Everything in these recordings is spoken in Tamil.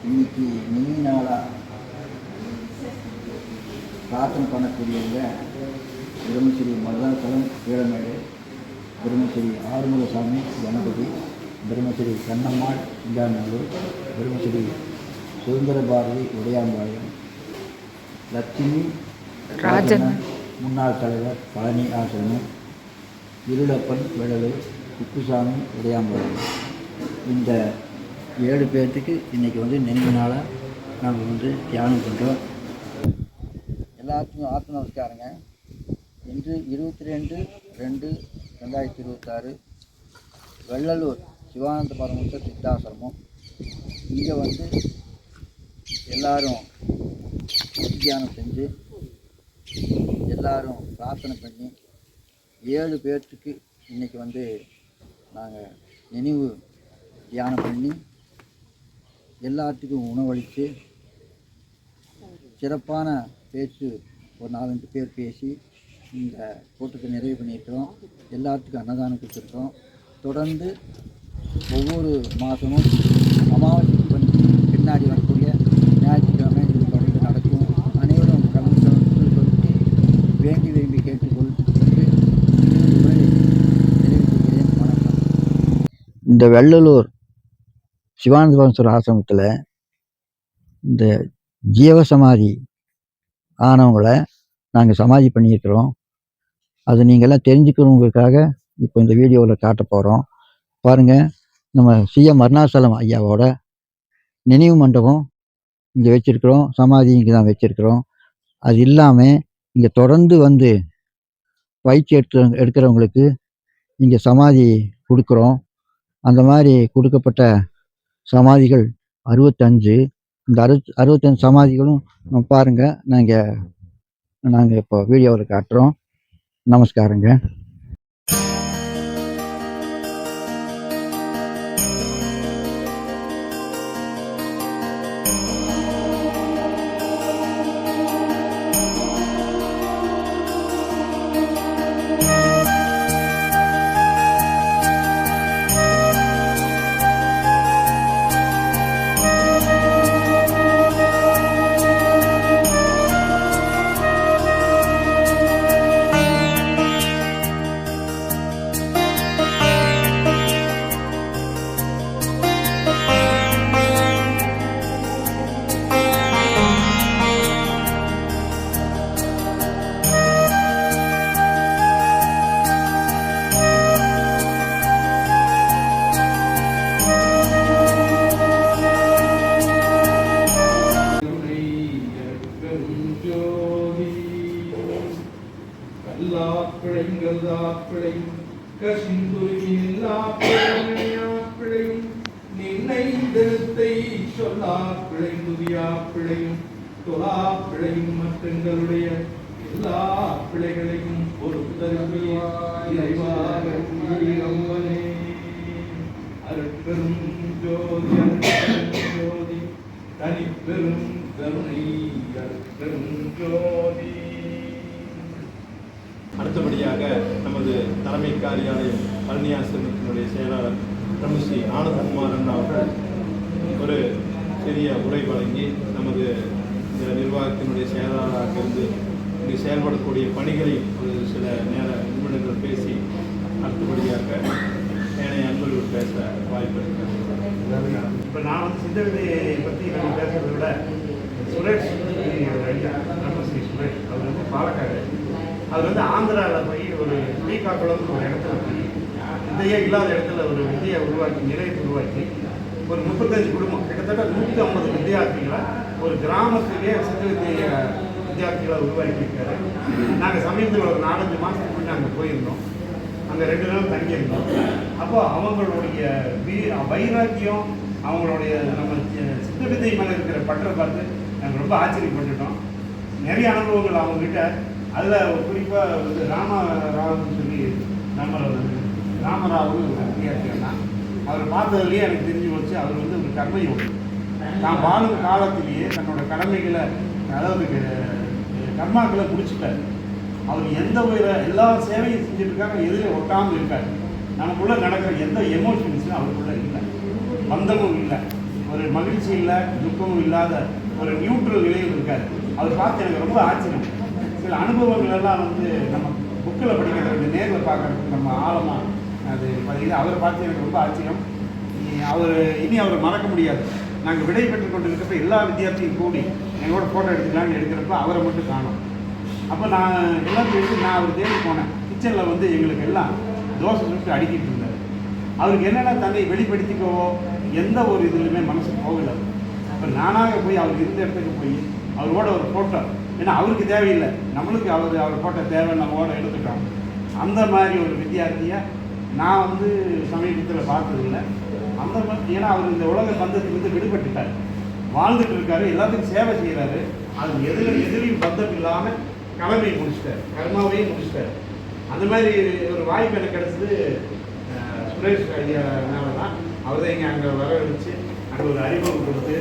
இன்னைக்கு மினி நாளாக பிரார்த்தனை பண்ணக்கூடியவங்க பிரம்மஸ்ரீ மருதாசலம் கீழமேடு, பிரம்மஸ்ரீ ஆறுமுகசாமி கணபதி, பிரம்மஸ்ரீ கண்ணம்மாள் சிங்காநல்லூர், பிரம்மஸ்ரீ சுதந்திர பாரதி உடையாம்பாளையம், லட்சுமி ராஜன் முன்னாள் தலைவர் பழனி ஆசிரமம், இருளப்பன் வெடலூர், குப்புசாமி உடையாம்பாளையம். இந்த 7 பேர்த்துக்கு இன்றைக்கி நினைவு நாளாக நாங்கள் தியானம் பண்ணுறோம். எல்லாத்துக்கும் ஆத்ம நமஸ்காரங்க. இன்று 22/2/2026 வெள்ளலூர் சிவானந்த பரமஹம்ச சித்தாசிரமம். இங்கே எல்லாரும் தியானம் செஞ்சு எல்லாரும் பிரார்த்தனை பண்ணி 7 பேர்த்துக்கு இன்றைக்கி நாங்கள் நினைவு தியானம் பண்ணி எல்லாத்துக்கும் உணவளித்து சிறப்பான பேச்சு ஒரு 4-5 பேர் பேசி இந்த கூட்டத்தை நிறைவு பண்ணியிருக்கிறோம். எல்லாத்துக்கும் அன்னதானம் கொடுத்துருக்கோம். தொடர்ந்து ஒவ்வொரு மாதமும் அமாவாசைக்கு பின்னாடி வரக்கூடிய ஞாயிற்றுக்கிழமை இது தொடர்ந்து நடக்கும். அனைவரும் கலந்து வேண்டி விரும்பி கேட்டுக்கொண்டு நிறைவு செய்கிறேன். வணக்கம். இந்த வெள்ளலூர் சிவானந்த பரமேஸ்வரர் ஆசிரமத்தில் இந்த ஜீவசமாதி ஆனவங்களை நாங்கள் சமாதி பண்ணியிருக்கிறோம். அது நீங்கள்லாம் தெரிஞ்சுக்கிறவங்களுக்காக இப்போ இந்த வீடியோவில் காட்ட போகிறோம். பாருங்கள், நம்ம சிஎம் அருணாசலம் ஐயாவோட நினைவு மண்டபம் இங்கே வச்சுருக்கிறோம். சமாதி இங்கே தான் வச்சுருக்கிறோம். அது இல்லாமல் இங்கே தொடர்ந்து பயிற்சி எடுக்கிறவங்களுக்கு இங்கே சமாதி கொடுக்குறோம். அந்த மாதிரி கொடுக்கப்பட்ட சமாதிகள் 65. இந்த 65 சமாதிகளும் பாருங்கள், நாங்கள் இப்போ வீடியோவில் காட்டுறோம். நமஸ்காரங்க. மற்றங்களுடைய எல்லா பிழைகளையும் பொறுத்தருளிய இறைவாக அருட்பெரும் ஜோதி ஜோதி தனிப்பெரும் கருணை அருட்பெரும் ஜோதி. அடுத்தபடியாக நமது தலைமை காரியாலயம் பழனி ஆசிரமத்தினுடைய செயலாளர் பிரம்மஸ்ரீ ஆனந்தகுமாரன் அவர்கள் ஒரு சிறிய உரை வழங்கி நமது இந்த நிர்வாகத்தினுடைய செயலாளராக இருந்து இங்கு செயல்படக்கூடிய பணிகளை ஒரு சில நிமிடங்கள் பேசி அடுத்தபடியாக ஏனைய அன்பர்கள் பேச வாய்ப்பு இருக்கிறது. இப்போ நான் சித்த விதையை பற்றி நம்ம பேசுறதை விட சுரேஷ் பிரம்மஸ்ரீ சுரேஷ் அவர் பாலக்காடு. அவர் ஆந்திராவில் போய் ஒரு ஸ்ரீகாக்குளம்னு ஒரு இடத்துல போய் விதையே இல்லாத இடத்துல ஒரு விதையை உருவாக்கி நிலையத்தை உருவாக்கி ஒரு 35 குடும்பம் கிட்டத்தட்ட 150 வித்தியார்த்திகளை ஒரு கிராமத்திலே சித்த வித்திய வித்தியார்த்திகளை உருவாக்கியிருக்காரு. நாங்கள் சமீபத்தில் ஒரு 4-5 மாதத்துக்கு முன்னாடி அங்கே போயிருந்தோம். அங்கே 2 நாள் தங்கியிருந்தோம். அப்போ அவங்களுடைய வைராக்கியம், அவங்களுடைய நம்ம சித்த வித்தை மேலே இருக்கிற பற்றை பார்த்து நாங்கள் ரொம்ப ஆச்சரியப்பட்டுட்டோம். நிறைய அனுபவங்கள் அவங்ககிட்ட. அதில் குறிப்பாக ராமராவுன்னு சொல்லி ராமராவுன்னு ஒரு வித்தியார்த்திகள் தான். அவர் பார்த்ததுலேயே எனக்கு தெரிஞ்சு போச்சு. அவர் ஒரு கர்மயோகி. நான் வாழும் காலத்திலேயே தன்னோட கடமைகளை, அதாவது கர்மாக்களை முடிச்சுட்டார். அவர் எந்த எல்லா சேவையும் செஞ்சுருக்காங்க, எதில் ஒட்டாமல் இருக்கார். நமக்குள்ளே நடக்கிற எந்த எமோஷன்ஸும் அவருக்குள்ளே இல்லை, பந்தமும் இல்லை. ஒரு மகிழ்ச்சி இல்லை துக்கமும் இல்லாத ஒரு நியூட்ரல் நிலையில் இருக்கார். அவர் பார்த்து எனக்கு ரொம்ப ஆச்சரியம். சில அனுபவங்கள் எல்லாம் வந்து நம்ம புக்கில் படிக்கிறது நேரில் பார்க்கறதுக்கு நம்ம ஆழமாக அது பார்த்தீங்கன்னா அவரை பார்த்து எனக்கு ரொம்ப ஆச்சரியம். இனி அவரை மறக்க முடியாது. நாங்கள் விடை பெற்றுக் கொண்டிருக்கிறப்ப எல்லா வித்தியார்த்தியும் கூடி எங்களோட ஃபோட்டோ எடுத்துக்கலான்னு எடுக்கிறப்ப அவரை மட்டும் காணும். அப்போ நான் எல்லாத்தையும் நான் அவர் தேடி போனேன். கிச்சனில் வந்து எங்களுக்கு எல்லாம் தோசை சுட்டு அடிக்கிட்டு இருந்தார். அவருக்கு என்னென்னா தன்னை வெளிப்படுத்திக்கவோ எந்த ஒரு இதுலையுமே மனசு போகலை. அப்போ நானாக போய் அவர் இருந்த இடத்துக்கு போய் அவரோட ஒரு ஃபோட்டோ, ஏன்னா அவருக்கு தேவையில்லை, நம்மளுக்கு அவர் ஃபோட்டோ தேவை, நம்மளோட எடுத்துட்டோம். அந்த மாதிரி ஒரு வித்தியார்த்தியை நான் வந்து சமீபத்தில் பார்த்ததில்லை. அந்த மாதிரி ஏன்னா அவர் இந்த உலக பந்தத்திலிருந்து விடுபட்டுட்டார், வாழ்ந்துட்டு இருக்காரு, எல்லாத்துக்கும் சேவை செய்கிறாரு. அது எதிலையும் பந்தம் இல்லாமல் கடமையை முடிச்சிட்டார், கர்மாவையும் முடிச்சிட்டார். அந்த மாதிரி ஒரு வாய்ப்பு எனக்கு கிடச்சிது சுரேஷ் ஐயானால தான். அவர் தான் இங்கே அங்கே வர வச்சு அங்கே ஒரு அறிமுகம் கொடுத்து,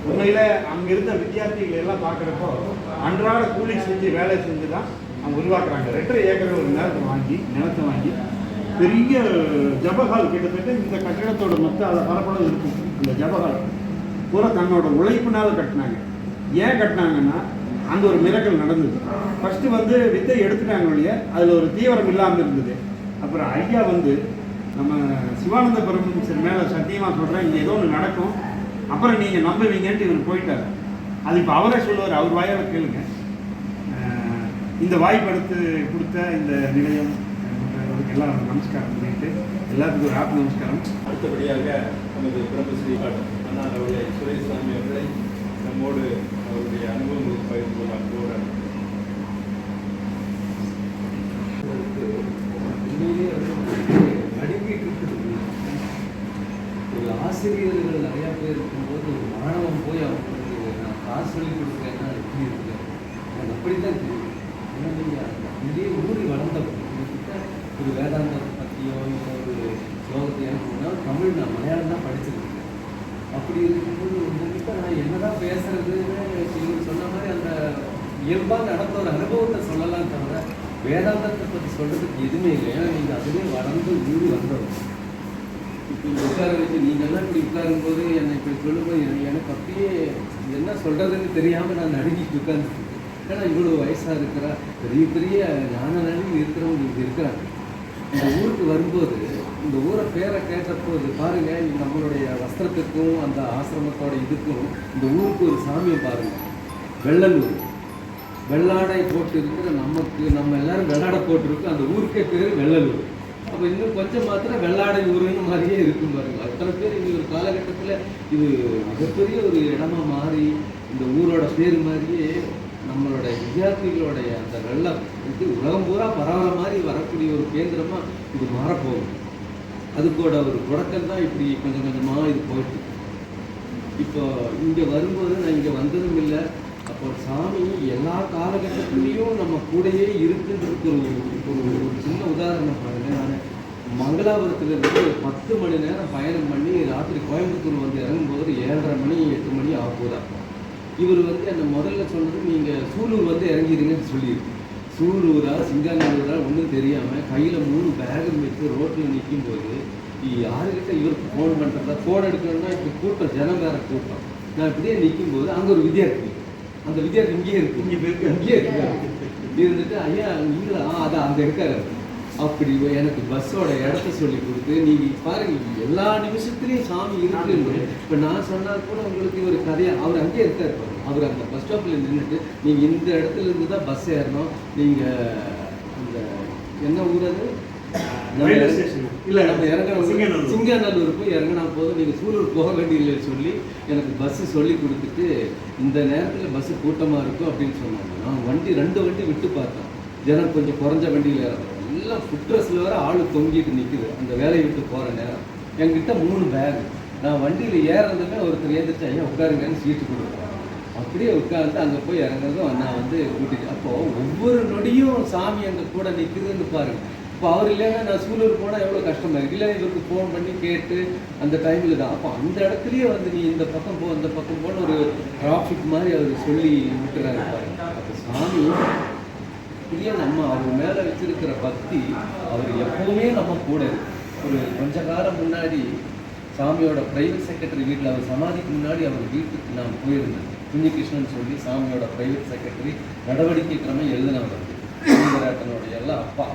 உண்மையில் அங்கே இருந்த வித்தியார்த்திகள் எல்லாம் பார்க்குறப்போ அன்றாட கூலி செஞ்சு வேலை செஞ்சு தான் அவங்க உருவாக்குறாங்க. 2.5 ஏக்கர் ஒரு நிலத்தை வாங்கி பெரிய ஜபஹால், கிட்டத்தட்ட இந்த கட்டிடத்தோட மொத்த பரப்பளவு இருக்கும். அந்த ஜபஹால் பூரா தன்னோட உழைப்பினால் கட்டினாங்க. ஏன் கட்டினாங்கன்னா அங்கே ஒரு மிரக்கல் நடந்தது. ஃபஸ்ட்டு வந்து வித்தை எடுத்துட்டாங்க இல்லையா, அதில் ஒரு தீவிரம் இல்லாமல் இருந்தது. அப்புறம் ஐயா வந்து நம்ம சிவானந்த பரமஹம்சர் மேலே சத்தியமாக சொல்கிறேன், இங்கே ஏதோ ஒன்று நடக்கும், அப்புறம் நீங்கள் நம்புவீங்கன்ட்டு இவர் போயிட்டார். அது இப்போ அவரே சொல்லுவார், அவர் வாயால் கேளுங்க. இந்த வாய்ப்பு எடுத்து கொடுத்த இந்த நிலையம் எல்லாம் நமஸ்காரம் பண்ணிட்டு எல்லாத்துக்கும் ஒரு ஆத்ம நமஸ்காரம். அடுத்தபடியாக நமது பிரம்மஸ்ரீ அண்ணா அவர்களை சுரேஷ் சாமி அவர்களை நம்மோடு அவருடைய அனுபவங்களை பகிர்ந்து கொள்ளார். நடுங்கிட்டு இருக்குது. ஒரு ஆசிரியர்கள் நிறையா பேர் இருக்கும்போது ஒரு மாணவன் போய் அவங்களுக்கு நான் காசு சொல்லி கொடுக்குறேன்னா எப்படி இருக்கு, எனக்கு அப்படித்தான் தெரியும். ஏன்னா நீங்கள் இதே ஊறி வளர்ந்தவங்க ஒரு வேதாந்தத்தை பற்றியோ இல்லை ஒரு ஸ்லோகத்தையோ போனால் தமிழ் நான் மலையாளம் தான் படிச்சிருக்கேன். அப்படி இருக்கும்போது உங்ககிட்ட நான் என்னதான் பேசுறதுன்னு நீங்கள் சொன்ன மாதிரி அந்த இயல்பாக நடந்த ஒரு அனுபவத்தை சொல்லலாம் தவிர வேதாந்தத்தை பற்றி சொல்கிறதுக்கு எதுவுமே இல்லை. ஏன்னா நீங்கள் அதுவே வளர்ந்து ஊறி வந்தவங்க. இப்போ உட்கார வச்சு நீங்கள்லாம் இப்படி உட்காரும்போது என்னை இப்படி சொல்லும்போது எனக்கு அப்படியே என்ன சொல்கிறதுன்னு தெரியாமல் நான் நடுங்கிட்டு உட்காந்துருக்கேன். ஏன்னா இவ்வளோ வயசாக இருக்கிறா, பெரிய பெரிய ஞான நிலையில் இருக்கிறவங்க இங்கே இருக்கிறாங்க. இந்த ஊருக்கு வரும்போது இந்த ஊரை பேரை கேட்டபோது பாருங்கள், நம்மளுடைய வஸ்திரத்துக்கும் அந்த ஆசிரமத்தோட இதுக்கும் இந்த ஊருக்கு ஒரு சாமியை பாருங்கள். வெள்ளலூர் வெள்ளாடை போட்டு இருக்கிற நம்ம எல்லாரும் வெள்ளாடை போட்டிருக்கோம். அந்த ஊருக்கே பேர் வெள்ளலூர். அப்போ இன்னும் கொஞ்சம் மாத்திரம் வெள்ளாடை ஊருன்னு மாதிரியே இருக்கும் பாருங்க. அத்தனை பேர் இங்கே ஒரு காலகட்டத்தில் இது மிகப்பெரிய ஒரு இடமா மாறி இந்த ஊரோட பேர் மாதிரியே நம்மளோட வித்தியார்த்திகளுடைய அந்த வெள்ளம் இது உலகம் பூரா பரவற மாதிரி வரக்கூடிய ஒரு கேந்திரமாக இது மாறப்போகும். அதுக்கூட ஒரு தொடக்கம் தான் இப்படி கொஞ்சம் கொஞ்சமாக இது போயிட்டு. இப்போ இங்கே வரும்போது நான் இங்கே வந்ததும் இல்லை. அப்போ சாமி எல்லா காலகட்டத்துலேயும் நம்ம கூடயே இருக்குன்றதுக்கு ஒரு சின்ன உதாரணம் பாருங்கள். நான் மங்களாபுரத்துலேருந்து ஒரு 10 மணி நேரம் பயணம் பண்ணி ராத்திரி கோயம்புத்தூர் வந்து இறங்கும்போது 7:30 மணி 8 மணி ஆகுதா. இவர் வந்து என்னை முதல்ல சொன்னது நீங்கள் சூலூர் வந்து இறங்கிடுங்கன்னு சொல்லியிருக்கு. சூலூரா சிங்காநல்லூரா ஒன்றும் தெரியாமல் கையில் 3 பேகும் வச்சு ரோட்டில் நிற்கும்போது யாருக்கிட்ட இவருக்கு ஃபோன் பண்ணுறதா, ஃபோன் எடுக்கணும்னா இப்படி கூட்டம், ஜனம் வேறு கூட்டம். நான் இப்படியே நிற்கும்போது அங்கே ஒரு வித்தியார்த்தி, அந்த வித்தியார்த்தி இங்கேயே இருக்கு, இங்கேயே இருக்காரு. இருந்துட்டு ஐயா நீங்களா அதான் அங்கே இருக்காரு. அப்படி எனக்கு பஸ்ஸோட இடத்த சொல்லி கொடுத்து நீங்கள் பாருங்கள் எல்லா நிமிஷத்துலேயும் சாமி இருக்குன்னு இப்போ நான் சொன்னால் கூட உங்களுக்கு ஒரு கதையாக அவர் அங்கேயே இருக்கார். அவர் அந்த பஸ் ஸ்டாப்பில் நின்றுட்டு நீங்கள் இந்த இடத்துல இருந்து தான் பஸ் ஏறணும், நீங்கள் அந்த என்ன ஊர் அது இல்லை நம்ம இறங்கணும் சிங்காநல்லூர் போய் இறங்கினா போதும், நீங்கள் சூலூர் போக வேண்டியதில்லைன்னு சொல்லி எனக்கு பஸ்ஸு சொல்லி கொடுத்துட்டு இந்த நேரத்தில் பஸ்ஸு கூட்டமாக இருக்கும் அப்படின்னு சொன்னாங்க. நான் 2 வண்டி விட்டு பார்த்தேன். ஜனம் கொஞ்சம் குறைஞ்ச வண்டியில் இறங்கும், எல்லாம் ஃபுட் ட்ரெஸ்ஸில் வேறு ஆள் தொங்கிட்டு நிற்குது அந்த வேலையை விட்டு போகிற நேரம். என்கிட்ட 3 பேக். நான் வண்டியில் ஏறதுமே ஒருத்தர் ஏந்திரிச்சு ஐயா உட்காருங்கன்னு சீட்டு கொடுப்பேன். அப்படியே உட்காந்து அங்கே போய் இறங்குறதும் நான் வந்து கூட்டிட்டு. அப்போது ஒவ்வொரு நொடியும் சாமி அங்கே கூட நிற்குதுன்னு பாருங்கள். இப்போ அவர் இல்லைன்னா நான் சூலூர் போனால் எவ்வளோ கஷ்டமாக இருக்குது. இல்லை இவருக்கு ஃபோன் பண்ணி கேட்டு அந்த டைமில் தான். அப்போ அந்த இடத்துலையே வந்து நீ இந்த பக்கம் போ அந்த பக்கம் போன்னு ஒரு டிராஃபிக் மாதிரி அவர் சொல்லி விட்டுறாரு பாருங்க. அப்போ சாமி இப்படியே நம்ம அவர் மேலே வச்சிருக்கிற பக்தி அவர் எப்போவுமே நம்ம கூட இருக்கு. ஒரு கொஞ்ச காலம் முன்னாடி சாமியோட பிரைவேட் செக்ரட்டரி வீட்டில் அவர் சமாதிக்கு முன்னாடி அவர் வீட்டுக்கு நான் போயிருந்தேன். குஞ்சிகிருஷ்ணன் சொல்லி சாமியோட பிரைவேட் செக்ரட்டரி நடவடிக்கை கிரமம் எழுதினவர் சுந்தராட்டனுடைய எல்லாம் அப்பா.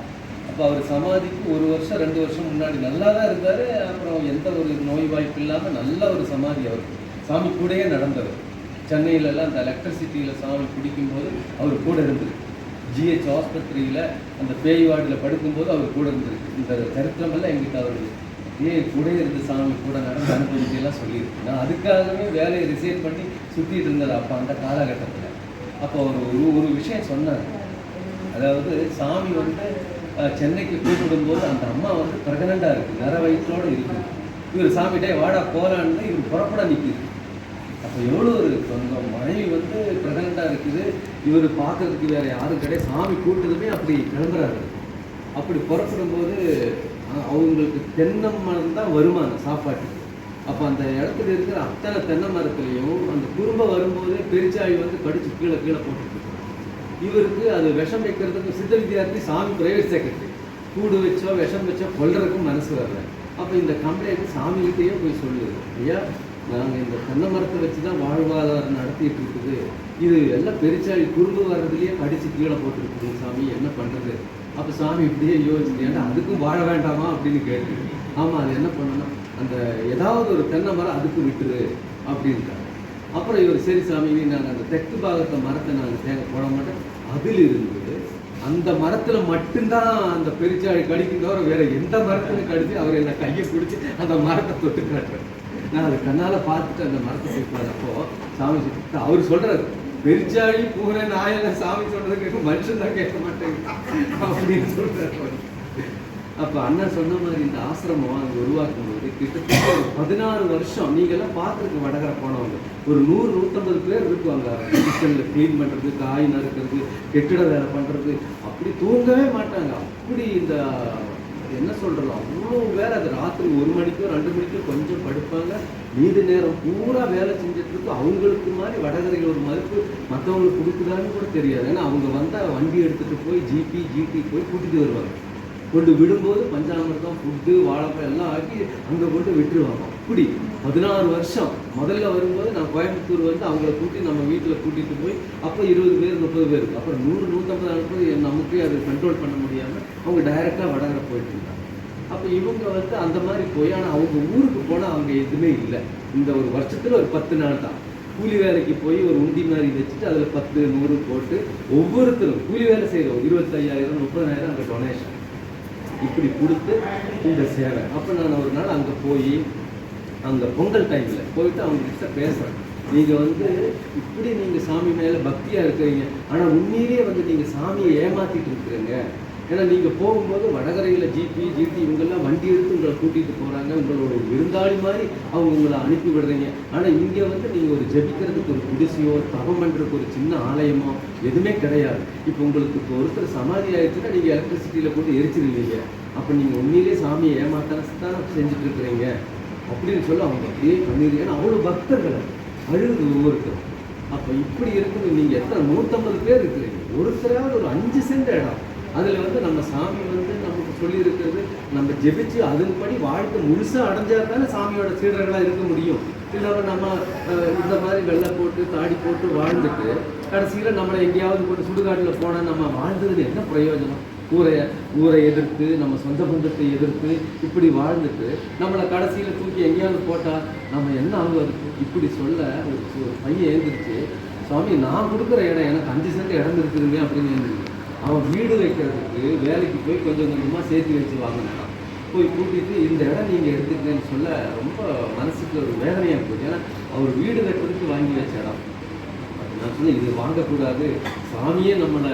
அப்போ அவர் சமாதிக்கு 1 வருஷம் 2 வருஷம் முன்னாடி நல்லா தான் இருந்தார். அப்புறம் எந்த ஒரு நோய் வாய்ப்பு இல்லாமல் நல்ல ஒரு சமாதி அவர். சாமி கூடயே நடந்தவர். சென்னையிலலாம் அந்த எலக்ட்ரிசிட்டியில் சாமி பிடிக்கும்போது அவர் கூட இருந்திருக்கு. ஜிஹெச் ஆஸ்பத்திரியில் அந்த பேய் வார்டில் படுக்கும்போது அவர் கூட இருந்திருக்கு. இந்த சரித்திரமெல்லாம் எங்கிட்ட அவர் கூட இருந்து சாமி கூட நடந்த அனுபவத்தையெல்லாம் சொல்லியிருக்கு. நான் அதுக்காகவே வேலையை ரிசைன் பண்ணி சுற்றிட்டு இருந்தது அப்போ அந்த காலகட்டத்தில். அப்போ ஒரு விஷயம் சொன்னார். அதாவது சாமி வந்து சென்னைக்கு கூப்பிடும்போது அந்த அம்மா வந்து ப்ரெக்னெண்ட்டாக இருக்குது, நிற வயிற்றோடு இருக்குது. இவர் சாமிகிட்டே வாடா போகலான்னு இவர் புறப்பட நிற்கிது. அப்போ எவ்வளோ ஒரு சொந்தம் மனைவி வந்து ப்ரெக்னெண்ட்டாக இருக்குது, இவர் பார்க்கறதுக்கு வேறு யாரும் கிடையாது. சாமி கூப்பிட்டதுமே அப்படி கிளம்புறாரு. அப்படி புறப்படும்போது அவங்களுக்கு தென்னை மரம் தான் வருமானம் சாப்பாட்டுக்கு. அப்போ அந்த இடத்துல இருக்கிற அத்தனை தென்னை மரத்துலேயும் அந்த குறும்பை வரும்போதே பெருச்சாவி வந்து கடிச்சு கீழே போட்டுருக்கு. இவருக்கு அது விஷம் வைக்கிறதுக்கு சித்த வித்தியார்த்தி சாமி பிரைவேட் செக்ரட்டரி கூடு வச்சோ விஷம் வச்சோ கொல்றதுக்கும் மனசு வரல. அப்போ இந்த கம்ப்ளைண்ட் சாமிகிட்டேயே போய் சொல்லுது, ஐயா நாங்கள் இந்த தென்னை மரத்தை வச்சு தான் வாழ்வாதாரம் நடத்திட்டு இருக்குது, இது எல்லாம் பெருச்சாவி குறும்பு வர்றதுலேயே கடிச்சு கீழே போட்டுருக்குது சாமி, என்ன பண்ணுறது? அப்போ சாமி இப்படியே யோசிச்சு, ஏன்னா அதுக்கும் வாழ வேண்டாமா அப்படின்னு கேட்டு, ஆமாம் அது என்ன பண்ணணும், அந்த ஏதாவது ஒரு தென்னை மரம் அதுக்கு விட்டுரு அப்படின்ட்டாங்க. அப்புறம் இவர் சரி சாமி நாங்கள் அந்த தெற்கு பாகத்தை மரத்தை நாங்கள் தேங்க போட மாட்டோம், அதில் இருந்து அந்த மரத்தில் மட்டும்தான் அந்த பெருச்சாழி கடிக்கும் தவிர வேற எந்த மரத்துலையும் கடிச்சு அவர் என்ன கையை பிடிச்சி அந்த மரத்தை தொட்டு காட்டுறேன். நான் அதை கண்ணால் பார்த்துட்டு அந்த மரத்தை போய் அப்போ சாமி சொல்லிட்டு அவர் சொல்கிறார், பெருச்சாழி பூனை நாயெல்லாம் சாமி சொல்கிறது கேட்க மனுஷன் தான் கேட்க மாட்டேங்க அப்படின்னு சொல்கிறார். அப்போ அண்ணா சொன்ன மாதிரி இந்த ஆசிரமம் அங்கே உருவாக்கும் போது கிட்டத்தட்ட ஒரு 16 வருஷம் நீங்கள்லாம் பார்த்துருக்கு. வடகரை போனவங்க ஒரு 100-150 பேர் இருக்குவாங்க. கிச்சனில் க்ளீன் பண்ணுறது, காய் நறுக்கிறது, கெட்டிட வேலை பண்ணுறது, அப்படி தூங்கவே மாட்டாங்க. அப்படி இந்த என்ன சொல்கிறது அவ்வளோ வேலை. அது ராத்திரி 1 மணிக்கோ 2 மணிக்கோ கொஞ்சம் படுப்பாங்க. மீதி நேரம் பூரா வேலை செஞ்சிட்ருக்கு. அவங்களுக்கு மாதிரி வடகரையில் ஒரு மதிப்பு மற்றவங்களுக்கு கொடுக்குதான்னு கூட தெரியாது. ஏன்னா அவங்க வந்தால் வண்டி எடுத்துகிட்டு போய் ஜிடி போய் கூட்டிகிட்டு வருவாங்க. கொண்டு விடும்போது பஞ்சாமிர்தம் ஃபுட்டு வாழைப்பழம் எல்லாம் ஆக்கி அங்கே கொண்டு விட்டுருவாங்க. அப்படி 16 வருஷம். முதல்ல வரும்போது நான் கோயம்புத்தூர் வந்து அவங்கள கூட்டி நம்ம வீட்டில் கூட்டிகிட்டு போய் அப்போ 20 பேர் 30 பேர், அப்புறம் 100-150 அனுப்புறது நமக்கே அது கண்ட்ரோல் பண்ண முடியாமல் அவங்க டைரெக்டாக வடகரை போயிட்டு இருந்தாங்க. அப்போ இவங்க வந்து அந்த மாதிரி போய், ஆனால் அவங்க ஊருக்கு போனால் அவங்க எதுவுமே இல்லை. இந்த ஒரு வருஷத்தில் ஒரு 10 நாள் தான் கூலி வேலைக்கு போய் ஒரு உண்டி மாதிரி வச்சுட்டு அதில் 10-100 போட்டு ஒவ்வொருத்தரும் கூலி வேலை செய்கிறோம். 25,000-30,000 அங்கே டொனேஷன் இப்படி கொடுத்து இந்த சேவை. அப்போ நான் ஒரு நாள் அங்கே போய் அங்கே பொங்கல் டைமில் போயிட்டு அவங்ககிட்ட பேசுகிறேன். நீங்கள் வந்து இப்படி நீங்கள் சாமி மேலே பக்தியாக இருக்கிறீங்க, ஆனால் உண்மையிலேயே வந்து நீங்கள் சாமியை ஏமாற்றிட்டு இருக்கிறீங்க. ஏன்னா நீங்கள் போகும்போது வடகரையில் ஜிடி இவங்கெல்லாம் வண்டி எடுத்து உங்களை கூட்டிகிட்டு போகிறாங்க, உங்களோட விருந்தாளி மாதிரி அவங்க உங்களை அனுப்பி விடுறீங்க. ஆனால் இங்கே வந்து நீங்கள் ஒரு ஜபிக்கிறதுக்கு ஒரு குடிசையோ தவம் பண்ணுறதுக்கு ஒரு சின்ன ஆலயமோ எதுவுமே கிடையாது. இப்போ உங்களுக்கு இப்போ ஒருத்தர் சமாதி ஆயிடுச்சுன்னா நீங்கள் எலக்ட்ரிசிட்டியில் போட்டு எரிச்சிருவீங்க. அப்போ நீங்கள் உண்மையிலேயே சாமியை ஏமாத்தான செஞ்சுட்டு இருக்கிறீங்க அப்படின்னு சொல்லி அவங்க அப்படியே பண்ணிடுங்க. ஏன்னா அவ்வளோ பக்தர்கள் அழுகுது ஒவ்வொருத்தரும். அப்போ இப்படி இருக்குது. நீங்கள் எத்தனை 150 பேர் இருக்கிறீங்க, ஒருத்தராவது ஒரு 5 சென்ட் இடம் அதில் வந்து நம்ம சாமி வந்து நமக்கு சொல்லியிருக்கிறது நம்ம ஜெபிச்சு அதன்படி வாழ்க்கை முழுசாக அடைஞ்சால் தானே சாமியோட சீடர்களாக இருக்க முடியும். இல்லாமல் நம்ம இந்த மாதிரி வெள்ளை போட்டு தாடி போட்டு வாழ்ந்துட்டு கடைசியில் நம்மளை எங்கேயாவது போட்டு சுடுகாட்டில் போனால் நம்ம வாழ்ந்ததுன்னு என்ன பிரயோஜனம்? ஊரை எதிர்த்து நம்ம சொந்த பந்தத்தை எதிர்த்து இப்படி வாழ்ந்துட்டு நம்மளை கடைசியில் தூக்கி எங்கேயாவது போட்டால் நம்ம என்ன ஆகுது? இப்படி சொல்ல ஒரு பையன் எழுந்திரிச்சு, சுவாமி நான் கொடுக்குற இடம் எனக்கு 5 சென்ட் இடம் இருக்குதுங்க அப்படின்னு எழுந்திருக்கு. அவன் வீடு வைக்கிறதுக்கு வேலைக்கு போய் கொஞ்சம் கொஞ்சமாக சேர்த்து வச்சு வாங்கினான். போய் கூட்டிகிட்டு இந்த இடம் நீங்கள் எடுத்துக்கன்னு சொல்ல ரொம்ப மனசுக்கு ஒரு வேதனையாக போச்சு. ஏன்னா அவர் வீடு வைக்கிறதுக்கு வாங்கி வச்ச இடம். நான் சொன்னேன் இது வாங்கக்கூடாது, சாமியே நம்மளை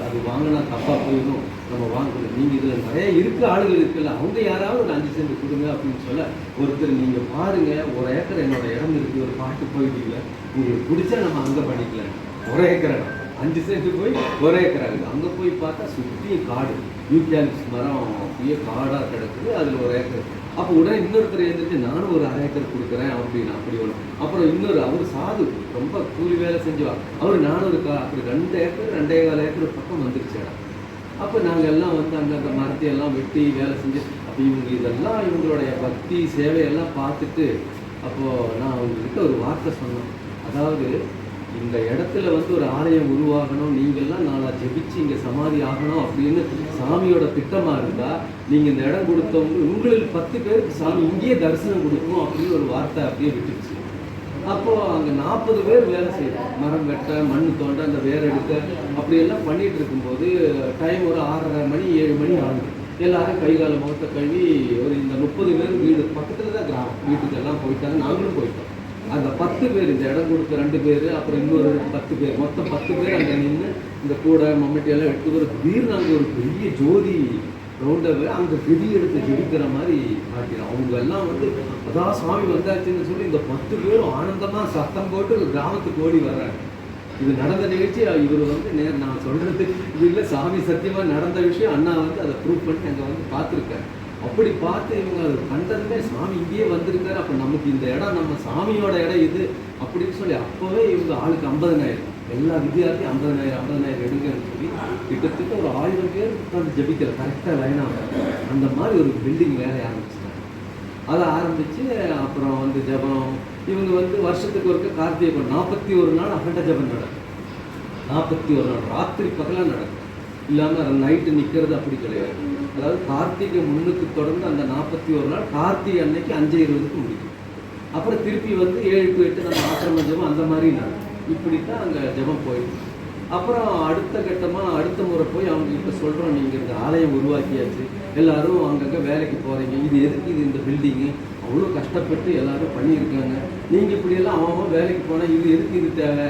அது வாங்கினா தப்பாக போயிடும், நம்ம வாங்கக்கூடாது. நீங்கள் இதில் நிறைய ஆளுகள் இருக்குல்ல, அவங்க யாராவது ஒரு 5 சென்ட் கொடுங்க அப்படின்னு சொல்ல, ஒருத்தர் நீங்கள் பாருங்கள் 1 ஏக்கர் என்னோட இடம் இருக்குது, ஒரு பாட்டு போயிட்டீங்க, உங்களுக்கு பிடிச்சா நம்ம அங்கே பண்ணிக்கலாம். 1 ஏக்கர் இடம் 5 சென்ட் போய் 1 ஏக்கர் ஆகுது. அங்கே போய் பார்த்தா சுற்றியும் காடு, யூகாலிப்ஸ் மரம் அப்படியே காடாக கிடக்குது. அதில் 1 ஏக்கர். அப்போ உடனே இன்னொருத்தர் எழுந்திரிச்சு நானும் ஒரு 1/2 ஏக்கர் கொடுக்குறேன் அப்படின்னு அப்படி ஒன்று. அப்புறம் இன்னொரு அவர் சாது ரொம்ப கூலி வேலை செஞ்சுவாங்க, அவர் நானூறு அப்படி 2 ஏக்கர் 2.25 ஏக்கர் பக்கம் வந்துருச்சு இடம். அப்போ நாங்கள் எல்லாம் வந்து அங்கே அந்த மரத்தையெல்லாம் வெட்டி வேலை செஞ்சு அப்போ இவங்க இதெல்லாம் இவங்களுடைய பக்தி சேவையெல்லாம் பார்த்துட்டு அப்போது நான் அவங்கக்கிட்ட ஒரு வார்த்தை சொன்னேன். அதாவது இந்த இடத்துல வந்து ஒரு ஆலயம் உருவாகணும், நீங்கள்லாம் நாளா ஜெபிச்சு இங்கே சமாதி ஆகணும் அப்படின்னு சாமியோட திட்டமாக இருந்தால் நீங்கள் இந்த இடம் கொடுத்தவங்க உங்களில் 10 பேருக்கு சாமி இங்கேயே தரிசனம் கொடுக்கும் அப்படின்னு ஒரு வார்த்தை அப்படியே விட்டுருச்சு. அப்போது அங்கே 40 பேர் வேலை செய்யணும், மரம் வெட்ட, மண் தோண்ட, அந்த வேர் எடுக்க அப்படியெல்லாம் பண்ணிகிட்டு இருக்கும்போது டைம் ஒரு 6:30 மணி 7 மணி ஆகுது. எல்லாரும் கை கால முகத்தை கழுவி ஒரு இந்த 30 பேர் வீடு பக்கத்தில் தான் கிராமம், வீட்டுக்கெல்லாம் போயிட்டாங்க, நாங்களும் போயிட்டோம். அந்த 10 பேர் இந்த இடம் கொடுத்த 2 பேர் அப்புறம் இன்னொரு 10 பேர் மொத்தம் 10 பேர் அங்கே நின்று இந்த கூடை மம்மட்டியெல்லாம் எடுத்து ஒரு திடீர்னு அங்கே ஒரு பெரிய ஜோதி ரவுண்டாக அங்கே கெதி எடுத்து ஜெபிக்கிற மாதிரி மாட்டிடும். அவங்க எல்லாம் வந்து அதான் சாமி வந்தாச்சுன்னு சொல்லி இந்த 10 பேரும் ஆனந்தமாக சத்தம் போட்டு கிராமத்துக்கு ஓடி வர்றாங்க. இது நடந்த நிகழ்ச்சி. இவர் வந்து நான் சொல்கிறது இது இல்லை, சாமி சத்தியமாக நடந்த விஷயம். அண்ணா வந்து அதை ப்ரூவ் பண்ணி அங்கே வந்து பார்த்துருக்காரு. அப்படி பார்த்து இவங்க அதை கண்டதுமே சாமி இங்கேயே வந்திருக்காரு, அப்போ நமக்கு இந்த இடம் நம்ம சாமியோட இடம் இது அப்படின்னு சொல்லி அப்போவே இவங்க ஆளுக்கு 50,000 எல்லா வித்தியார்த்தியும் 50,000 எடுங்கன்னு சொல்லி கிட்டத்தட்ட ஒரு 1000 பேர் உட்காந்து ஜெபிக்கிற கரெக்டாக லைனாக அந்த மாதிரி ஒரு பில்டிங் வேலையை ஆரம்பிச்சிட்டாங்க. அதை ஆரம்பித்து அப்புறம் வந்து ஜபம் இவங்க வந்து வருஷத்துக்கு ஒருக்க கார்த்திகை 41 நாள் அகண்ட ஜபம் நடக்கும். 41 நாள் ராத்திரி பகலாக நடக்கும், இல்லாமல் நைட்டு நிற்கிறது அப்படி கிடையாது. அதாவது கார்த்திகை முன்னுக்கு தொடர்ந்து அந்த 41 நாள் கார்த்திகை அன்னைக்கு 5:20க்கு முடிக்கும். அப்புறம் திருப்பி வந்து 7 to 8 நம்ம ஆசிரம ஜபம் அந்த மாதிரி நடக்கும். இப்படி தான் அங்கே ஜபம் போயிடும். அப்புறம் அடுத்த கட்டமாக அடுத்த முறை போய் அவங்ககிட்ட சொல்கிறோம், நீங்கள் இந்த ஆலயம் உருவாக்கியாச்சு, எல்லோரும் அங்கங்கே வேலைக்கு போகிறீங்க, இது எதுக்கு, இது இந்த பில்டிங்கு அவ்வளோ கஷ்டப்பட்டு எல்லோரும் பண்ணியிருக்காங்க, நீங்கள் இப்படியெல்லாம் அவன் வேலைக்கு போனால் இது எதுக்கு இது தேவை,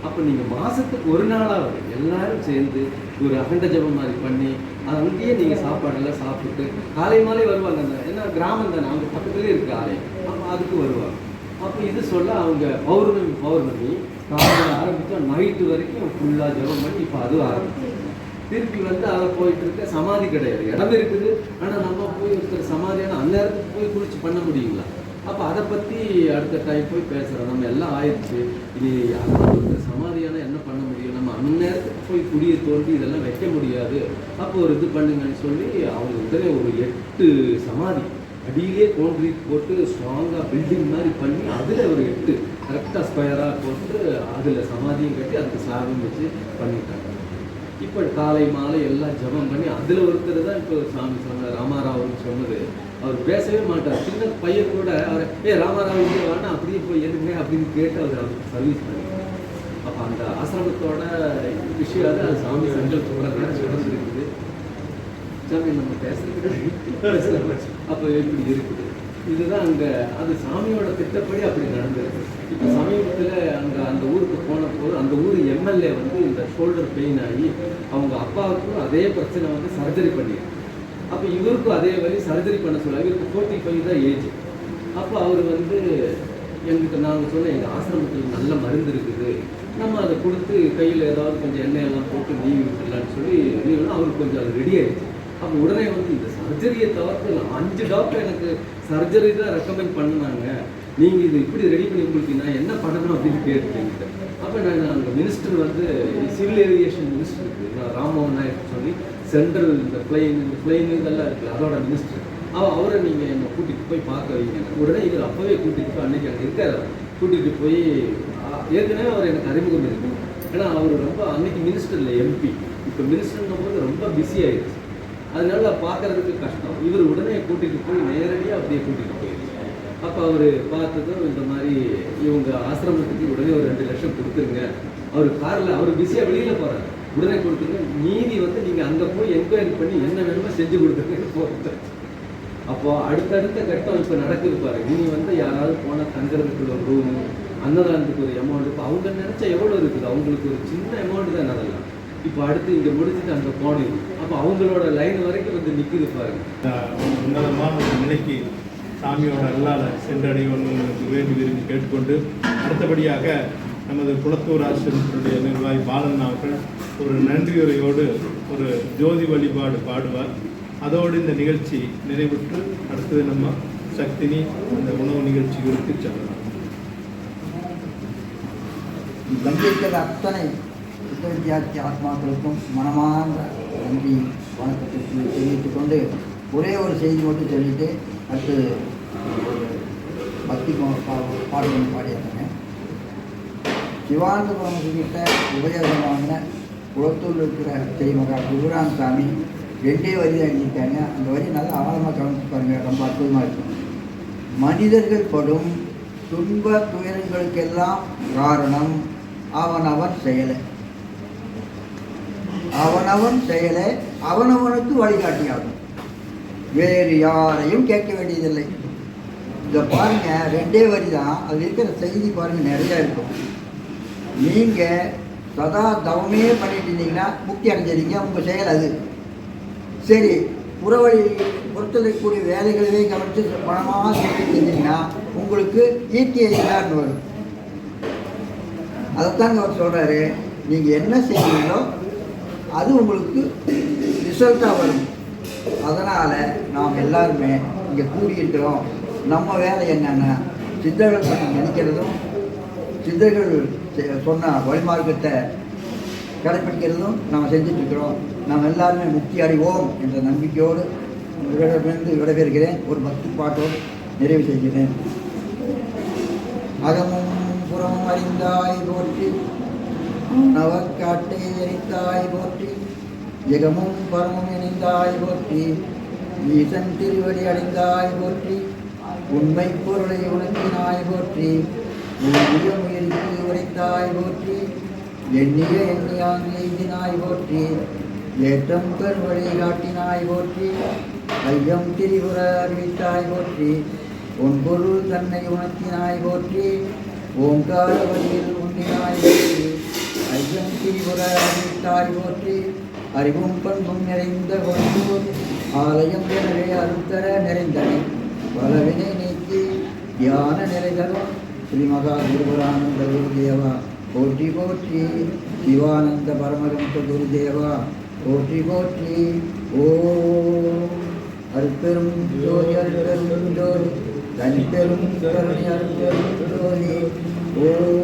அப்போ நீங்கள் மாதத்துக்கு ஒரு நாளாவது எல்லோரும் சேர்ந்து ஒரு அகண்ட ஜபம் மாதிரி பண்ணி அங்கேயே நீங்கள் சாப்பாடெல்லாம் சாப்பிட்டு காலை மாலை வருவாங்க. அந்த ஏன்னா கிராமம் தானே, அவங்க பக்கத்துலேயே இருக்குது ஆலயம், அப்போ அதுக்கு வருவாங்க. அப்போ இது சொல்ல அவங்க பௌர்ணமி காலையில் ஆரம்பித்தா நைட்டு வரைக்கும் ஃபுல்லாக ஜபம் பண்ணி இப்போ அதுவும் ஆரம்பிச்சு திருப்பி வந்து அதை போயிட்டு இருக்க. சமாதி கிடையாது, இடம் இருக்குது, ஆனால் நம்ம போய் ஒருத்தர் சமாதியான அந்நேரத்துக்கு போய் குளிச்சு பண்ண முடியுங்களா? அப்போ அதை பற்றி அடுத்த டைம் போய் பேசுகிறோம். நம்ம எல்லாம் ஆயிடுச்சு, இது ஒருத்தர் சமாதியான என்ன பண்ண முடியும், நம்ம அந்நேரத்துக்கு போய் குடியை தோண்டி இதெல்லாம் வைக்க முடியாது, அப்போ ஒரு இது பண்ணுங்கன்னு சொல்லி அவங்க உடனே ஒரு 8 சமாதி அடியிலே கான்கிரீட் போட்டு ஸ்ட்ராங்காக பில்டிங் மாதிரி பண்ணி அதில் ஒரு 8 கரெக்டாக ஸ்கொயராக போட்டு அதில் சமாதியும் கட்டி அதுக்கு சாதம் வச்சு பண்ணிட்டாங்க. இப்போ காலை மாலை எல்லாம் ஜபம் பண்ணி அதில் ஒருத்தர் தான் இப்போ சாமி சொன்னார், ராமாராவுன்னு சொன்னது. அவர் பேசவே மாட்டார், சின்ன பையன் கூட அவர் ராமாராவ் இங்கே வானா அப்படியே போய் எதுங்க அப்படின்னு கேட்டு அவருக்கு சர்வீஸ் பண்ணி. அப்போ அந்த ஆசிரமத்தோட விஷயம் அது சாமி சங்கல்பம் இருக்குது. சாமி நம்ம பேசுறதுக்கு அப்போ எப்படி இருக்குது, இதுதான் அங்கே அது சாமியோட திட்டப்படி அப்படி நடந்திருக்கு. இப்போ சமீபத்தில் அங்கே அந்த ஊருக்கு போன போது அந்த ஊர் எம்எல்ஏ வந்து இந்த ஷோல்டர் பெயின் ஆகி அவங்க அப்பாவுக்கும் அதே பிரச்சனை வந்து சர்ஜரி பண்ணியிருக்கு. அப்போ இவருக்கும் அதே வழி சர்ஜரி பண்ண சொல்ல, இவருக்கு 45 தான் ஏஜ். அப்போ அவர் வந்து எங்களுக்கு நாங்கள் சொன்ன எங்கள் ஆசிரமத்தில் நல்ல மருந்து இருக்குது, நம்ம அதை கொடுத்து கையில் ஏதாவது கொஞ்சம் எண்ணெயெல்லாம் போட்டு நீவி விட்டுடலான்னு சொல்லி நீவினா அவருக்கு கொஞ்சம் அது ரெடி ஆகிடுச்சு. அப்போ உடனே வந்து இந்த சர்ஜரியை தவிர்த்து 5 டாக்டர் எனக்கு சர்ஜரி தான் ரெக்கமெண்ட் பண்ணாங்க, நீங்கள் இது இப்படி ரெடி பண்ணி உங்களுக்கு நான் என்ன பண்ணணும் அப்படின்னு கேட்டுக்கிட்டு. அப்போ நான் அந்த மினிஸ்டர் வந்து சிவில் ஏவியேஷன் மினிஸ்டர் இருக்குது, நான் ராம்மோகன் நாயக் சொல்லி சென்ட்ரல் இந்த பிளைன் இதெல்லாம் இருக்குது அதோட மினிஸ்டர், அவரை நீங்கள் என்னை கூட்டிகிட்டு போய் பார்க்க வைங்க. உடனே இவர் அப்போவே கூட்டிகிட்டு போய் அன்றைக்கி அங்கே இருக்கார், கூட்டிகிட்டு போய் ஏற்கனவே அவர் எனக்கு அறிமுகம் இருக்குது. ஏன்னா அவர் ரொம்ப அன்றைக்கி மினிஸ்டர் இல்லை, எம்பி. இப்போ மினிஸ்டர்னும் போது ரொம்ப பிஸி ஆகிடுச்சு, அதனால பார்க்குறதுக்கு கஷ்டம். இவர் உடனே கூட்டிகிட்டு போய் நேரடியாக அப்படியே கூட்டிகிட்டு போயிடுச்சு. அப்போ அவர் பார்த்ததும் இந்த மாதிரி இவங்க ஆசிரமத்துக்கு உடனே ஒரு 2 லட்சம் கொடுத்துருங்க, அவர் காரில் அவர் பிஸியாக வெளியில் போகிறார், உடனே கொடுத்துருங்க, மீதி வந்து நீங்கள் அங்கே போய் என்கொயரி பண்ணி என்ன வேணுமோ செஞ்சு கொடுத்துருங்கன்னு போகிறது. அப்போது அடுத்தடுத்த கட்டம் இப்போ நடக்குது பாரு. இனி வந்து யாராவது போனால் தங்குறதுக்கு ஒரு ரூமு, அன்னதானத்துக்கு ஒரு அமௌண்ட், இப்போ அவங்க நினச்சா எவ்வளோ இருக்குது, அவங்களுக்கு ஒரு சின்ன அமௌண்ட் தான் அதெல்லாம். இப்போ அடுத்து இங்கே முடிச்சுட்டு அங்கே போனது, அப்போ அவங்களோட லைன் வரைக்கும் வந்து நிற்குது பாருங்க. உன்னதமான ஒரு நிலைக்கு சாமியோட அல்லாத சென்றடையணும்னு வேண்டி விரும்பி கேட்டுக்கொண்டு, அடுத்தபடியாக நமது குளத்தூர் ஆசிரமத்தினுடைய நிர்வாகி பாலன் அவர்கள் ஒரு நன்றியுரையோடு ஒரு ஜோதி வழிபாடு பாடுவார். அதோடு இந்த நிகழ்ச்சி நிறைவுற்று அடுத்தது நம்ம சக்தினி அந்த உணவு நிகழ்ச்சிகளுக்கு செல்லலாம். வந்திருக்கிற அத்தனை வித்தியார்த்தி ஆத்மாக்களுக்கும் மனமார்ந்த நன்றி வணக்கத்தை தெரிவித்துக் கொண்டு ஒரே ஒரு செய்தி மட்டும் சொல்லிட்டு அடுத்து ஒரு பக்தி பாடல் பாடியாங்க. சிவானந்த பரமசிகிட்ட உபதேசம் வாங்கின குளத்தூரில் இருக்கிற ஸ்ரீ மகா குருராம் சாமி 2 வரி தான் எழுதியிருக்காங்க. அந்த வரி நல்லா ஆழமாக கவனிச்சு பாருங்கள், ரொம்ப அற்புதமாக இருக்கும். மனிதர்கள் படும் துன்ப துயரங்களுக்கெல்லாம் காரணம் அவனவன் செயலை. அவனவன் செயலை அவனவனுக்கு வழிகாட்டியாகும், வேறு யாரையும் கேட்க வேண்டியதில்லை. இதை பாருங்க, 2 வரி தான், அது இருக்கிற செய்தி பாருங்க நிறையா இருக்கும். நீங்கள் சதா தவமே பண்ணிட்டு இருந்தீங்கன்னா முக்தி அடைஞ்சிருங்க, உங்கள் செயல் அது. சரி, புறவழி பொறுத்தலைக்கூடிய வேலைகளவே கவனித்து பணமாக செஞ்சிங்கன்னா உங்களுக்கு ஈட்டிய இல்லான்னு வரும். அதைத்தாங்க அவர் சொல்கிறாரு, நீங்கள் என்ன செய்வீங்களோ அது உங்களுக்கு ரிசல்ட்டாக வரும். அதனால் நாம் எல்லாருமே இங்கே கூடியிருக்கிறோம். நம்ம வேலை என்னென்னா சித்தர்கள் பற்றி நினைக்கிறதும், சித்தர்கள் சொன்ன வழிமார்க்கத்தை கடைப்பிடிக்கிறதும் நம்ம செஞ்சிட்ருக்கிறோம். நாம் எல்லாருமே முக்தி அடைவோம் என்ற நம்பிக்கையோடு உங்களிடமிருந்து விடைபெறுகிறேன். ஒரு பக்தி பாட்டோடு நிறைவு செய்கிறேன். அகமும் புறமும் அறிந்தாய் போற்றி, நவக்காட்டை எரித்தாய் போற்றி, ஜெகமும் பரமும் இணைந்தாய் போற்றி, ஈசன் திருவடி அடைந்தாய் போற்றி, உண்மை பொருளை உணர்த்தினாய் போற்றி, உயிரியம் உயிருக்கு உரைத்தாய் போற்றி, எண்ணிய எண்ணியான் எய்தினாய் போற்றி, ஏற்றம் பெருவழி காட்டினாய் போற்றி, ஐயம் திரிபுர அறிவித்தாய் போற்றி, உன் பொருள் தன்னை உணர்த்தினாய் போற்றி, ஓங்கார வழியில் உண்டினாய் போற்றி, ஐயம் திரிபுர அறிவித்தாய் போற்றி, அறிவும் பண்பும் நிறைந்த கொண்டு ஆலயம் எனவே அருத்தர நிறைந்தனை பலவினை நீக்கி தியான நிலை தரும் ஸ்ரீ மகா குருபரானந்த குருதேவா போற்றி போற்றி, சிவானந்த பரமஹம்ச குருதேவா போற்றி போற்றி. ஓம் அருட்பெரும் ஜோதி அருட்பெரும் ஜோதி தனிப்பெரும் கருணை அருட்பெரும் ஜோதி. ஓம்